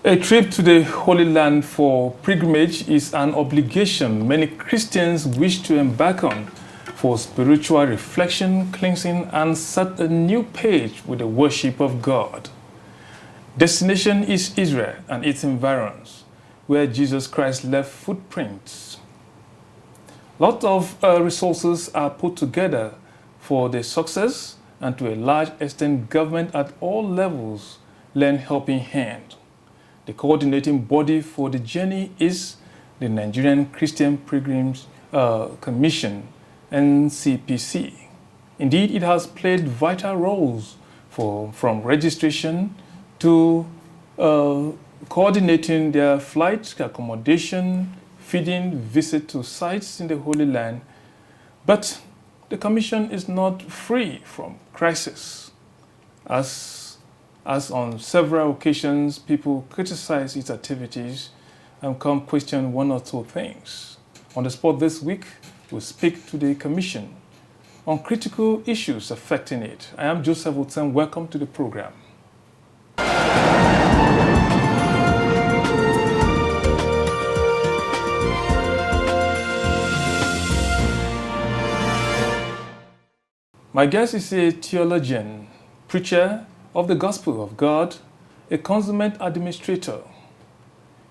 A trip to the Holy Land for pilgrimage is an obligation many Christians wish to embark on for spiritual reflection, cleansing, and set a new page with the worship of God. Destination is Israel and its environs, where Jesus Christ left footprints. Lots of resources are put together for the success, and to a large extent, government at all levels lend helping hand. The coordinating body for the journey is the Nigerian Christian Pilgrims Commission, NCPC. Indeed, it has played vital roles from registration to coordinating their flight, accommodation, feeding, visit to sites in the Holy Land. But the Commission is not free from crisis. As on several occasions, people criticize its activities and come question one or two things. On the spot this week, we'll speak to the Commission on critical issues affecting it. I am Joseph Woodson. Welcome to the program. My guest is a theologian, preacher of the gospel of God, a consummate administrator.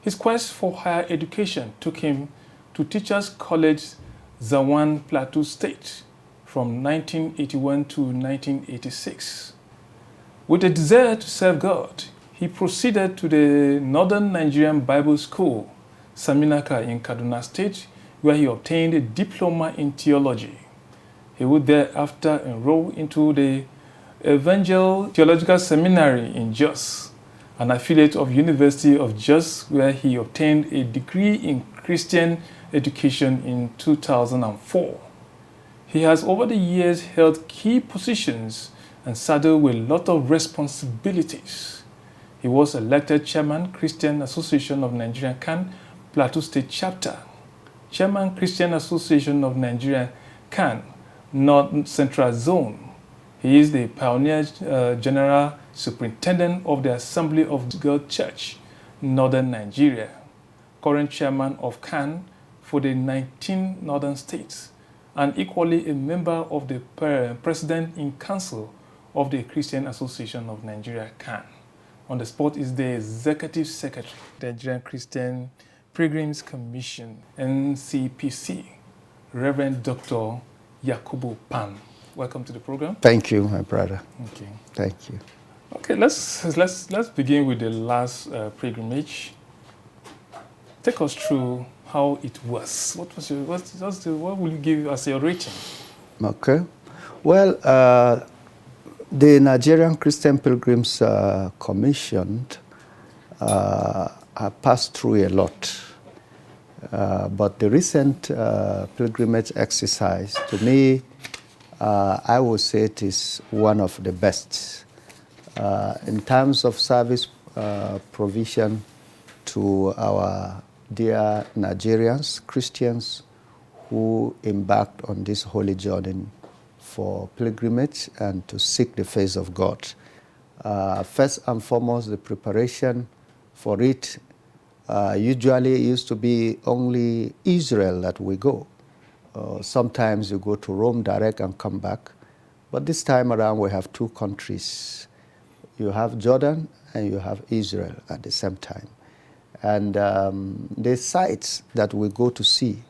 His quest for higher education took him to Teachers College, Zawan, Plateau State from 1981 to 1986. With a desire to serve God, he proceeded to the Northern Nigerian Bible School, Saminaka in Kaduna State, where he obtained a diploma in theology. He would thereafter enroll into the Evangel Theological Seminary in Jos, an affiliate of University of Jos, where he obtained a degree in Christian education in 2004. He has over the years held key positions and saddled with a lot of responsibilities. He was elected Chairman, Christian Association of Nigeria CAN, Plateau State Chapter, Chairman, Christian Association of Nigeria CAN, North Central Zone. He is the pioneer General Superintendent of the Assembly of God Church, Northern Nigeria, current Chairman of CAN for the 19 Northern States, and equally a member of the President in Council of the Christian Association of Nigeria, CAN. On the spot is the Executive Secretary, the Nigerian Christian Pilgrims Commission, NCPC, Reverend Dr. Yakubu Pan. Welcome to the program. Thank you, my brother. Okay. Thank you. Okay, let's begin with the last pilgrimage. Take us through how it was. What will you give as your rating? Okay. Well, the Nigerian Christian Pilgrims Commission passed through a lot. But the recent pilgrimage exercise, to me, I would say it is one of the best. In terms of service provision to our dear Nigerians, Christians who embarked on this holy journey for pilgrimage and to seek the face of God. First and foremost, the preparation for it usually used to be only Israel that we go. Sometimes you go to Rome direct and come back. But this time around we have two countries. You have Jordan and you have Israel at the same time. And the sites that we go to see,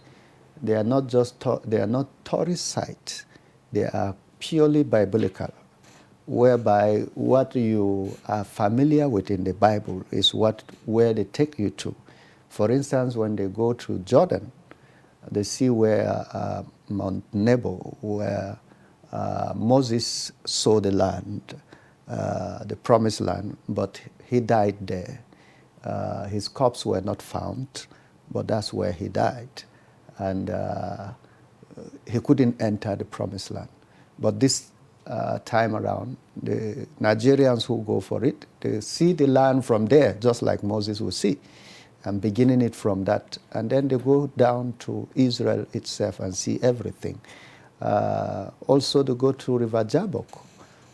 they are not just they are not tourist sites. They are purely biblical, whereby what you are familiar with in the Bible is where they take you to. For instance, when they go to Jordan, they see where Mount Nebo, where Moses saw the land, the promised land, but he died there. His corpse were not found, but that's where he died. And he couldn't enter the promised land. But this time around, the Nigerians who go for it, they see the land from there, just like Moses would see, and beginning it from that. And then they go down to Israel itself and see everything. Also, they go to River Jabbok,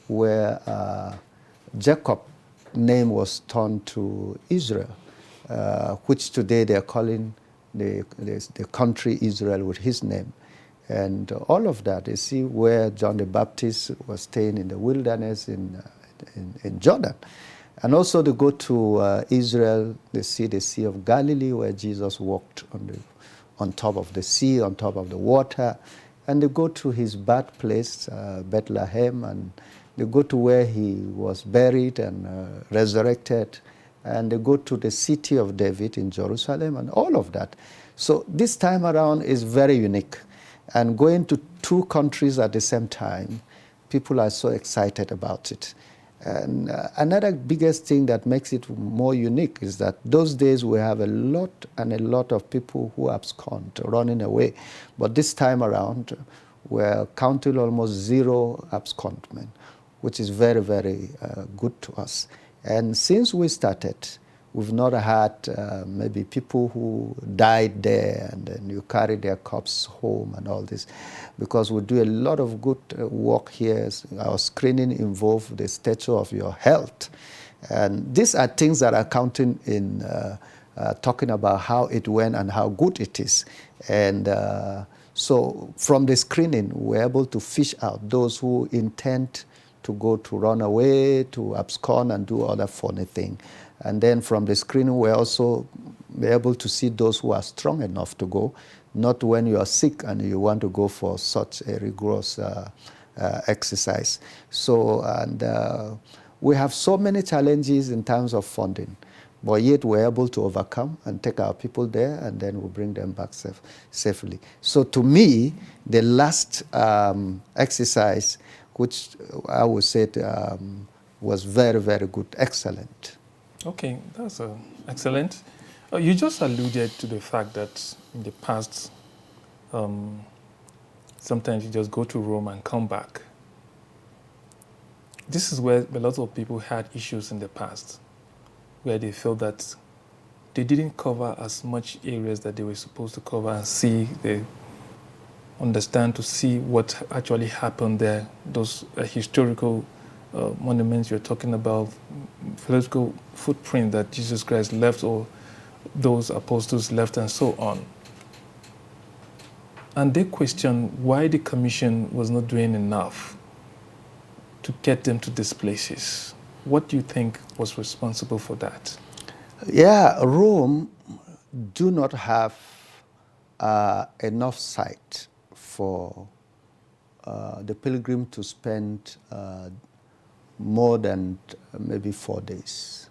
where Jacob name was turned to Israel, which today they are calling the country Israel with his name. And all of that, you see where John the Baptist was staying in the wilderness in Jordan. And also they go to Israel, they see the Sea of Galilee where Jesus walked on top of the sea, on top of the water. And they go to his birthplace, Bethlehem, and they go to where he was buried and resurrected. And they go to the city of David in Jerusalem and all of that. So this time around is very unique. And going to two countries at the same time, people are so excited about it. And another biggest thing that makes it more unique is that those days we have a lot of people who abscond, running away. But this time around, we're counting almost zero abscondment, which is very, very good to us. And since we started, we've not had maybe people who died there and then you carry their corpse home and all this, because we do a lot of good work here. Our screening involves the stature of your health. And these are things that are counting in talking about how it went and how good it is. And so from the screening, we're able to fish out those who intend to go to run away, to abscond and do other funny things. And then from the screening, we're also able to see those who are strong enough to go, not when you are sick and you want to go for such a rigorous exercise. So, and we have so many challenges in terms of funding, but yet we're able to overcome and take our people there, and then we bring them back safely. So to me, the last exercise, which I would say was very, very good, excellent. Okay, that's excellent. You just alluded to the fact that in the past, sometimes you just go to Rome and come back. This is where a lot of people had issues in the past, where they felt that they didn't cover as much areas that they were supposed to cover and see, they understand to see what actually happened there, those historical monuments you're talking about, physical footprint that Jesus Christ left or those apostles left and so on. And they question why the commission was not doing enough to get them to these places. What do you think was responsible for that? Yeah, Rome do not have enough site for the pilgrim to spend more than maybe 4 days.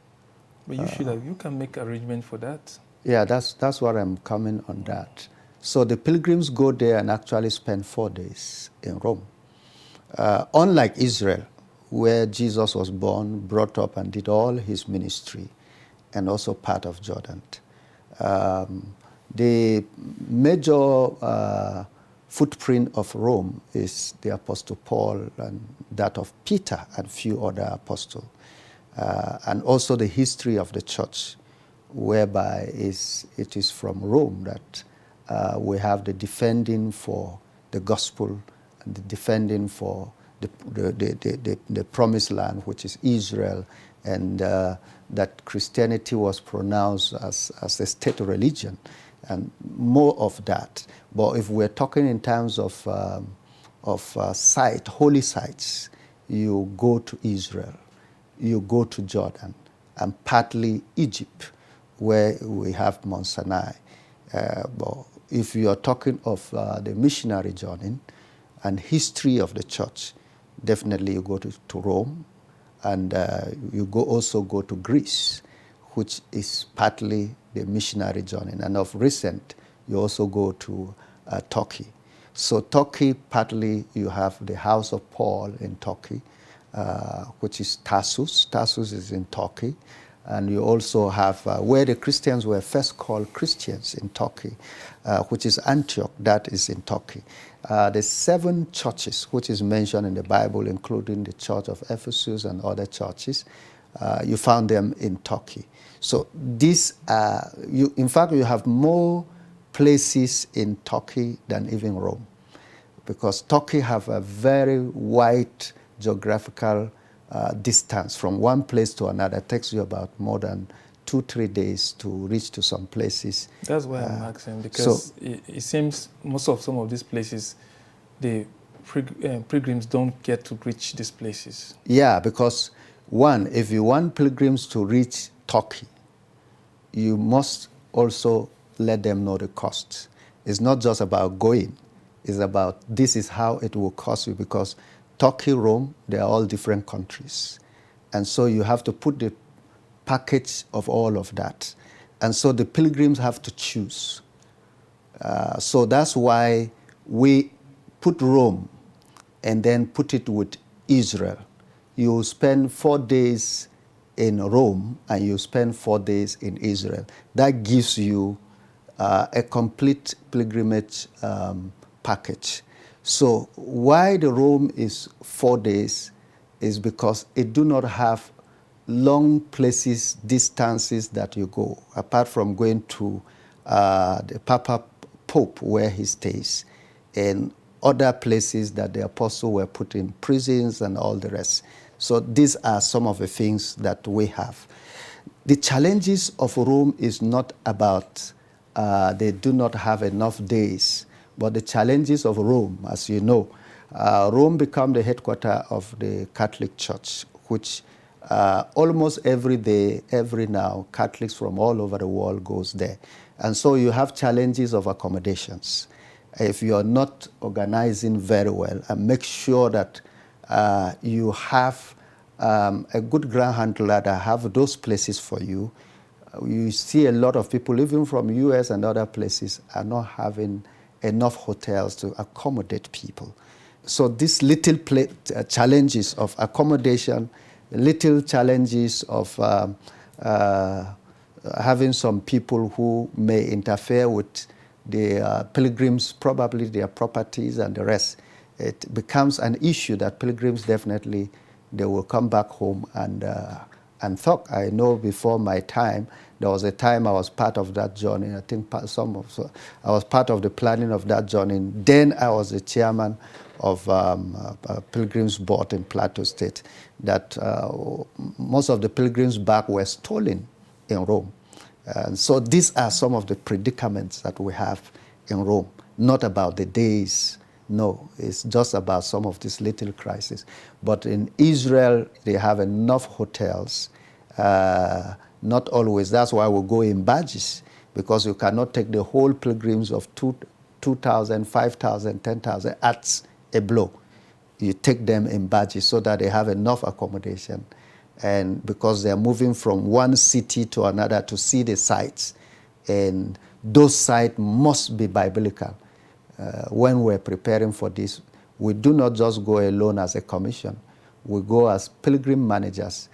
But you feel like you can make arrangement for that? Yeah, that's what I'm coming on that. So the pilgrims go there and actually spend 4 days in Rome. Unlike Israel, where Jesus was born, brought up, and did all his ministry, and also part of Jordan. The major footprint of Rome is the Apostle Paul and that of Peter and few other apostles. And also the history of the church, whereby it is from Rome that we have the defending for the gospel and the defending for the promised land, which is Israel, and that Christianity was pronounced as a state religion, and more of that. But if we're talking in terms of holy sites, you go to Israel, you go to Jordan, and partly Egypt, where we have Mount Sinai. But if you are talking of the missionary journey and history of the church, definitely you go to Rome, and you also go to Greece, which is partly the missionary journey. And of recent, you also go to Turkey. So Turkey, partly you have the house of Paul in Turkey, which is Tarsus. Tarsus is in Turkey. And you also have where the Christians were first called Christians in Turkey, which is Antioch, that is in Turkey. The 7 churches, which is mentioned in the Bible, including the church of Ephesus and other churches, you found them in Turkey. So these in fact, you have more places in Turkey than even Rome, because Turkey have a very wide geographical distance from one place to another. It takes you about more than 2-3 days to reach to some places. That's why I'm asking, because it seems some of these places, the pilgrims don't get to reach these places. Yeah, because one, if you want pilgrims to reach Turkey, you must also let them know the costs. It's not just about going. It's about this is how it will cost you, because Turkey, Rome, they are all different countries. And so you have to put the package of all of that. And so the pilgrims have to choose. So that's why we put Rome and then put it with Israel. You spend 4 days in Rome and you spend 4 days in Israel. That gives you a complete pilgrimage package. So why the Rome is 4 days is because it do not have long places, distances that you go, apart from going to the Papa Pope where he stays, and other places that the apostles were put in prisons and all the rest. So these are some of the things that we have. The challenges of Rome is not about they do not have enough days, but the challenges of Rome, as you know, Rome became the headquarters of the Catholic Church, which almost every day, every now, Catholics from all over the world goes there. And so you have challenges of accommodations. If you are not organizing very well, and make sure that you have a good ground handler that have those places for you. You see a lot of people, even from US and other places, are not having enough hotels to accommodate people. So these little challenges of accommodation, little challenges of having some people who may interfere with the pilgrims, probably their properties and the rest, it becomes an issue that pilgrims definitely, they will come back home and talk. I know before my time, there was a time I was part of that journey. I think I was part of the planning of that journey. Then I was the chairman of Pilgrims Board in Plateau State. That most of the pilgrims back were stolen in Rome. And so these are some of the predicaments that we have in Rome. Not about the days. No, it's just about some of these little crises. But in Israel, they have enough hotels. Not always. That's why we go in batches, because you cannot take the whole pilgrims of 2,000, 5,000, 10,000 at a blow. You take them in batches so that they have enough accommodation. And because they're moving from one city to another to see the sites, and those sites must be biblical. When we're preparing for this, we do not just go alone as a commission. We go as pilgrim managers,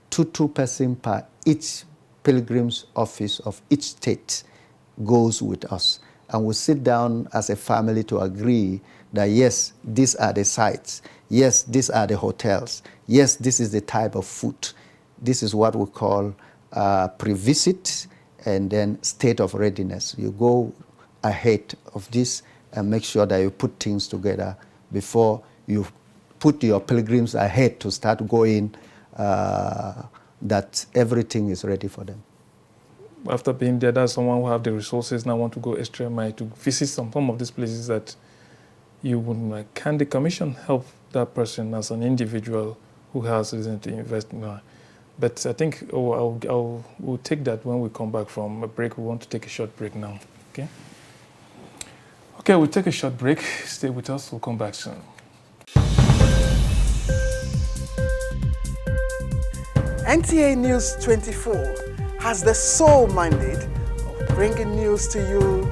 two persons per each pilgrim's office of each state goes with us. And we sit down as a family to agree that yes, these are the sites. Yes, these are the hotels. Yes, this is the type of food. This is what we call pre-visit and then state of readiness. You go ahead of this and make sure that you put things together before you put your pilgrims ahead to start going, that everything is ready for them. After being there, that's someone who have the resources now want to go extra mile to visit some of these places that you wouldn't like. Can the commission help that person as an individual who has reason to invest in? But I think we'll take that when we come back from a break. We want to take a short break now. Okay? Okay, we'll take a short break. Stay with us. We'll come back soon. NTA News 24 has the sole mandate of bringing news to you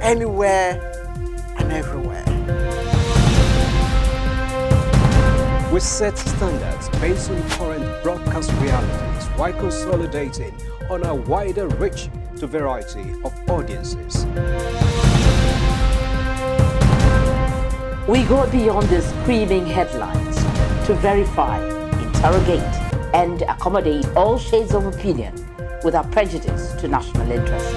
anywhere and everywhere. We set standards based on current broadcast realities while consolidating on a wider reach to variety of audiences. We go beyond the screaming headlines to verify, interrogate, and accommodate all shades of opinion without prejudice to national interest.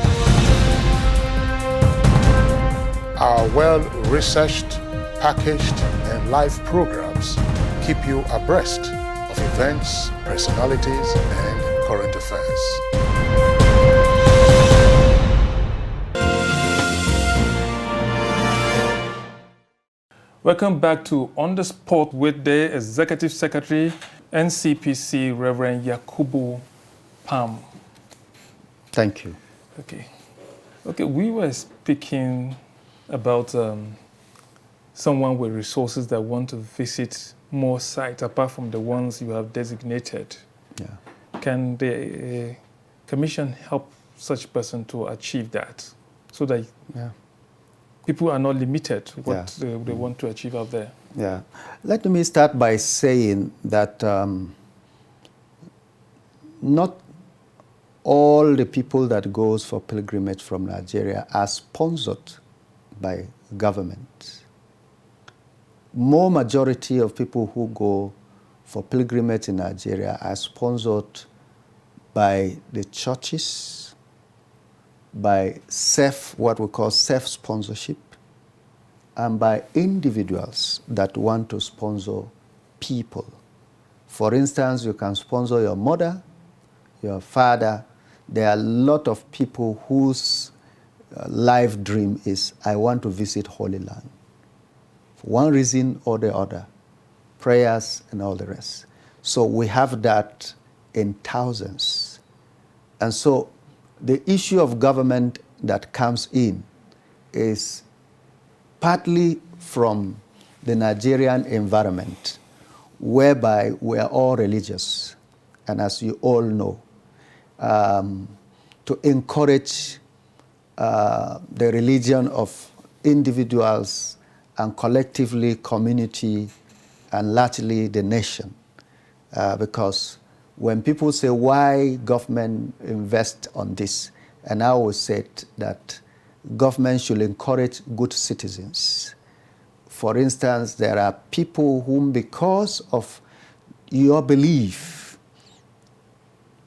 Our well-researched, packaged, and live programs keep you abreast of events, personalities, and current affairs. Welcome back to On the Spot with the Executive Secretary, NCPC, Reverend Yakubu Pam. Thank you. Okay, we were speaking about someone with resources that want to visit more sites apart from the ones you have designated. Yeah. Can the commission help such person to achieve that so that people are not limited to what they want to achieve out there? Yeah. Let me start by saying that not all the people that goes for pilgrimage from Nigeria are sponsored by government. More majority of people who go for pilgrimage in Nigeria are sponsored by the churches, by what we call self-sponsorship, and by individuals that want to sponsor people. For instance, you can sponsor your mother, your father. There are a lot of people whose life dream is, I want to visit Holy Land. For one reason or the other, prayers and all the rest. So we have that in thousands. And so the issue of government that comes in is partly from the Nigerian environment, whereby we are all religious. And as you all know, to encourage the religion of individuals and collectively community and largely the nation. Because when people say, why government invest on this? And I always said that government should encourage good citizens. For instance, there are people whom, because of your belief,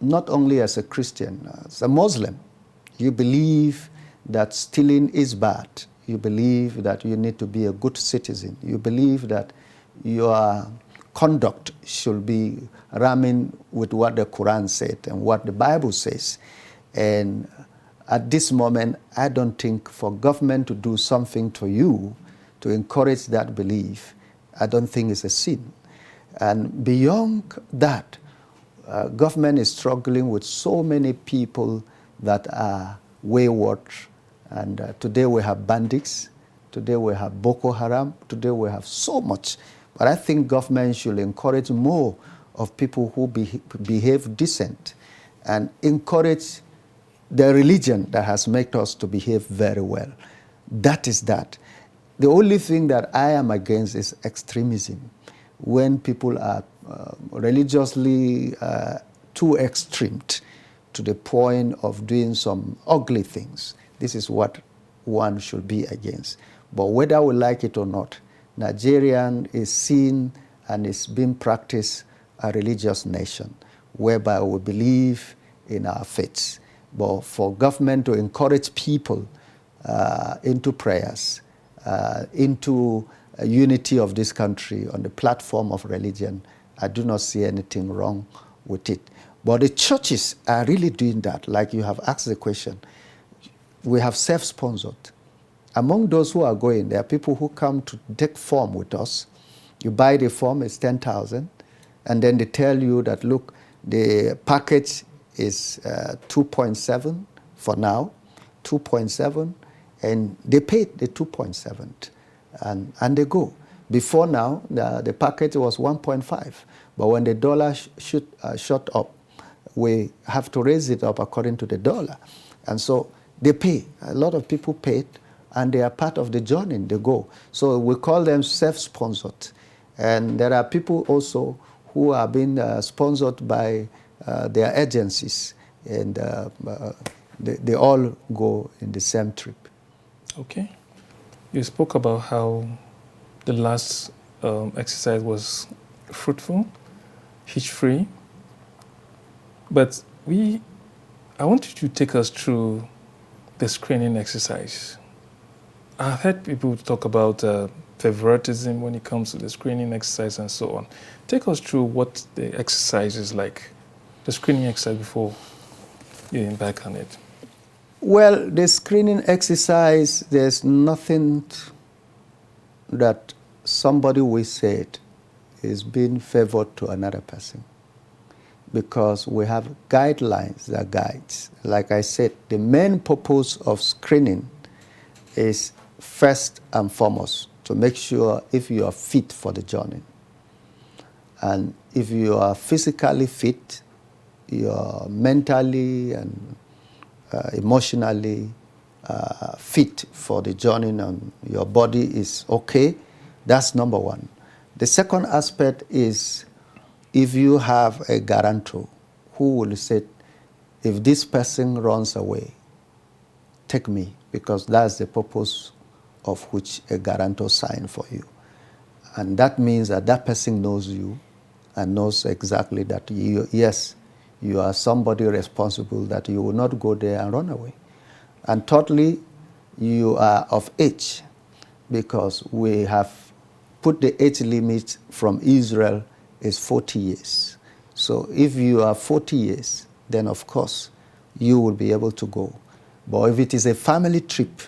not only as a Christian, as a Muslim, you believe that stealing is bad. You believe that you need to be a good citizen. You believe that your conduct should be rhyming with what the Quran said and what the Bible says. And at this moment, I don't think for government to do something to you to encourage that belief, I don't think it's a sin. And beyond that, government is struggling with so many people that are wayward. And today we have bandits, today we have Boko Haram, today we have so much. But I think government should encourage more of people who behave decent and encourage the religion that has made us to behave very well. That is that. The only thing that I am against is extremism. When people are religiously too extreme to the point of doing some ugly things. This is what one should be against. But whether we like it or not, Nigerian is seen and is being practiced a religious nation, whereby we believe in our faiths. But for government to encourage people into prayers, into a unity of this country on the platform of religion, I do not see anything wrong with it. But the churches are really doing that, like you have asked the question. We have self-sponsored. Among those who are going, there are people who come to take form with us. You buy the form, it's 10,000, and then they tell you that, look, the package is 2.7 for now, 2.7, and they paid the 2.7, and they go. Before now, the package was 1.5, but when the dollar shot up, we have to raise it up according to the dollar. And so they pay. A lot of people paid, and they are part of the journey, they go. So we call them self-sponsored. And there are people also who are being sponsored by their agencies, and they all go in the same trip. Okay. You spoke about how the last exercise was fruitful, hitch-free. But I want you to take us through the screening exercise. I've heard people talk about favoritism when it comes to the screening exercise and so on. Take us through what the exercise is like, the screening exercise before you embark on it. Well, the screening exercise, there's nothing that somebody will say is being favored to another person, because we have guidelines that guides. Like I said, the main purpose of screening is first and foremost to make sure if you are fit for the journey. And if you are physically fit, you are mentally and emotionally fit for the journey and your body is okay, that's number one. The second aspect is if you have a guarantor who will say, if this person runs away, take me, because that's the purpose of which a guarantor signed for you. And that means that that person knows you and knows exactly that yes, you are somebody responsible, that you will not go there and run away. And thirdly, you are of age, because we have put the age limit from Israel is 40 years. So if you are 40 years, then of course you will be able to go. But if it is a family trip,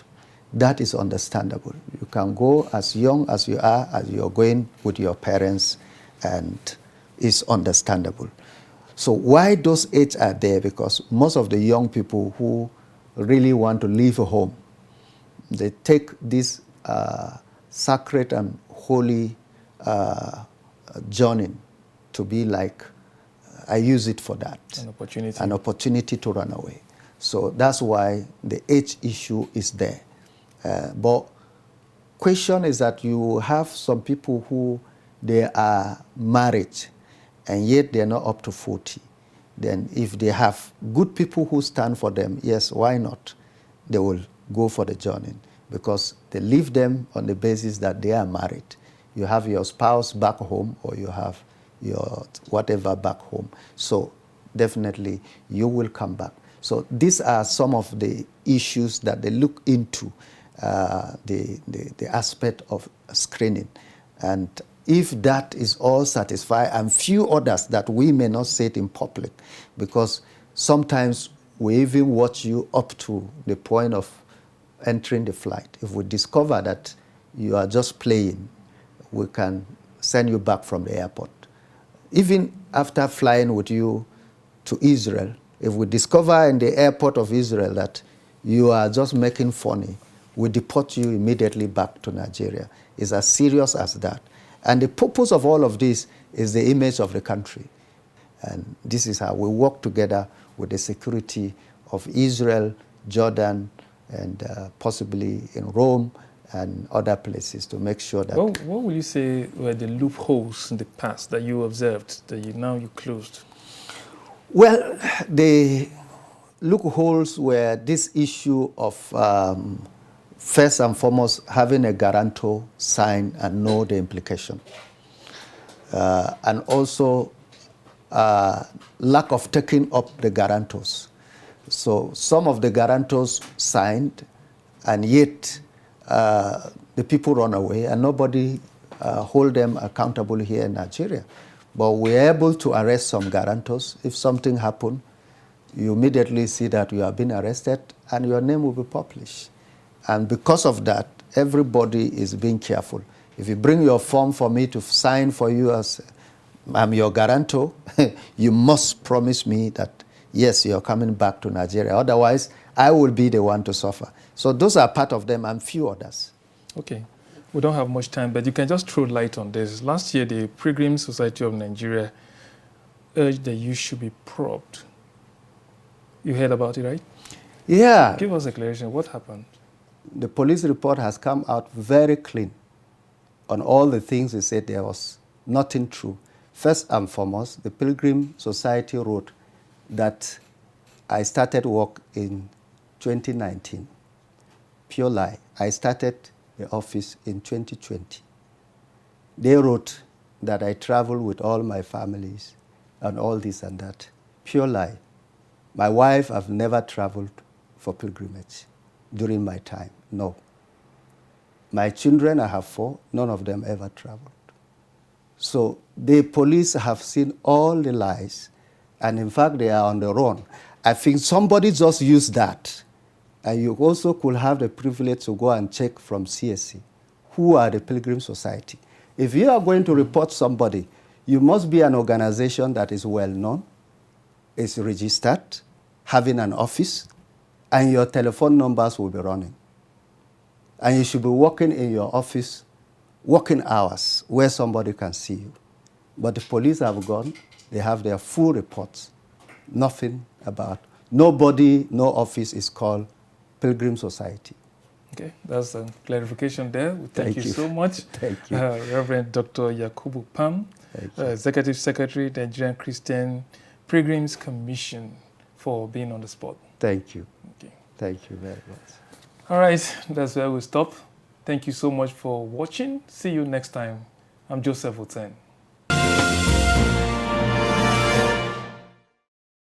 that is understandable. You can go as young as you are, as you're going with your parents, and it's understandable. So why those age are there? Because most of the young people who really want to leave home, they take this sacred and holy journey to be like, I use it for that. An opportunity to run away. So that's why the age issue is there. But question is that you have some people who they are married and yet they're not up to 40. Then if they have good people who stand for them, yes, why not? They will go for the journey, because they leave them on the basis that they are married. You have your spouse back home, or you have your whatever back home. So definitely you will come back. So these are some of the issues that they look into, the aspect of screening. And if that is all satisfied, and few others that we may not say it in public, because sometimes we even watch you up to the point of entering the flight. If we discover that you are just playing, we can send you back from the airport. Even after flying with you to Israel, if we discover in the airport of Israel that you are just making funny, we deport you immediately back to Nigeria. It's as serious as that. And the purpose of all of this is the image of the country. And this is how we work together with the security of Israel, Jordan, and possibly in Rome and other places to make sure that... What would you say were the loopholes in the past that you observed that you closed? Well, the loopholes were this issue of first and foremost having a guarantor sign and know the implication. And also lack of taking up the guarantors. So some of the guarantors signed, and yet the people run away, and nobody hold them accountable here in Nigeria. But we're able to arrest some guarantors. If something happened, you immediately see that you have been arrested, and your name will be published. And because of that, everybody is being careful. If you bring your form for me to sign for you as I'm your guarantor, you must promise me that, yes, you're coming back to Nigeria. Otherwise, I will be the one to suffer. So those are part of them, and few others. Okay. We don't have much time, but you can just throw light on this. Last year, the Pilgrim Society of Nigeria urged that you should be probed. You heard about it, right? Yeah. Give us a declaration. What happened? The police report has come out very clean on all the things they said there was nothing true. First and foremost, the Pilgrim Society wrote that I started work in 2019. Pure lie. I started the office in 2020. They wrote that I travel with all my families and all this and that. Pure lie. My wife, I've never traveled for pilgrimage during my time, no. My children, I have 4, none of them ever traveled. So the police have seen all the lies, and in fact, they are on the run. I think somebody just used that. And you also could have the privilege to go and check from CSC, who are the Pilgrim Society. If you are going to report somebody, you must be an organization that is well known, is registered, having an office, and your telephone numbers will be running. And you should be working in your office, working hours, where somebody can see you. But the police have gone, they have their full reports, nothing about. Nobody, no office is called Pilgrim Society. Okay, that's a clarification there. Thank you so much. Thank you. Reverend Dr. Yakubu Pam, Executive Secretary, Nigerian Christian Pilgrims Commission, for being on the spot. Thank you. Okay. Thank you very much. All right, that's where we'll stop. Thank you so much for watching. See you next time. I'm Joseph Oten.